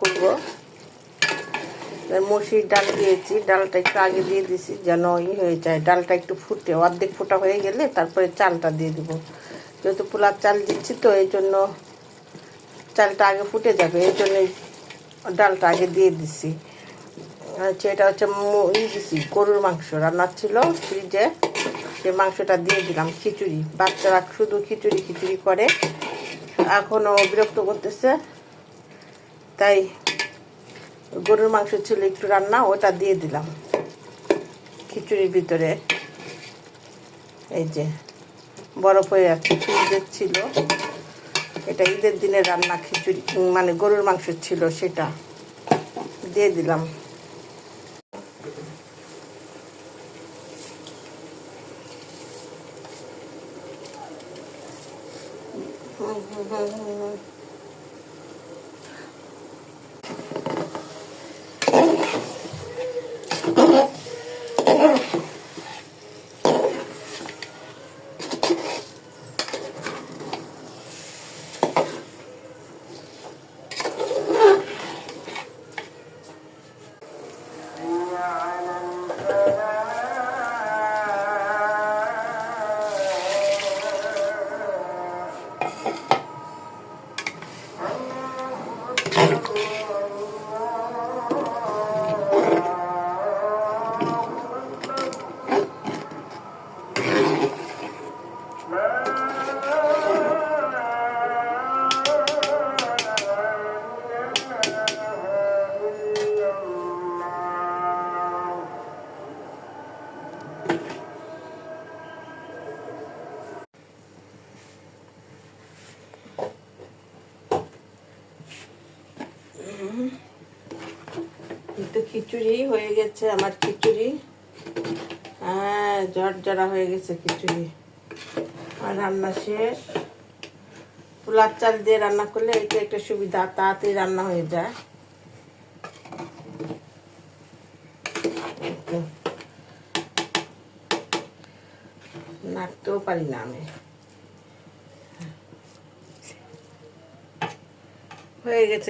করব। মসুর ডাল দিয়েছি, ডালটা একটু আগে দিয়ে দিছি যেন হয়ে যায়, ডালটা একটু ফুটে অর্ধেক ফোটা হয়ে গেলে তারপরে চালটা দিয়ে দিব। যেহেতু পোলার চাল দিচ্ছি তো এই জন্য চালটা আগে ফুটে যাবে, এই জন্যই ডালটা আগে দিয়ে দিছি। আচ্ছা, এটা হচ্ছে দিছি গরুর মাংস রান্না ছিল ফ্রিজে, সে মাংসটা দিয়ে দিলাম। খিচুড়ি, বাচ্চারা শুধু খিচুড়ি খিচুড়ি করে, এখনও বিরক্ত করতেছে, তাই গরুর মাংস ছিল একটু রান্না, ওটা দিয়ে দিলাম খিচুড়ির ভিতরে। এই যে বরফ হয়ে আছে, ফ্রিজের ছিল, এটা ঈদের দিনের রান্না খিচুড়ি, মানে গরুর মাংস ছিল, সেটা দিয়ে দিলাম। তো খিচুড়ি হয়ে গেছে আমার, খিচুড়ি হ্যাঁ ঝরঝরা হয়ে গেছে খিচুড়ি। আর রান্না শেষ। পোলার চাল দিয়ে রান্না করলে এটা একটা সুবিধা, তাড়াতাড়ি রান্না হয়ে যায়। নাড়তেও পারি না আমি। হয়ে গেছে।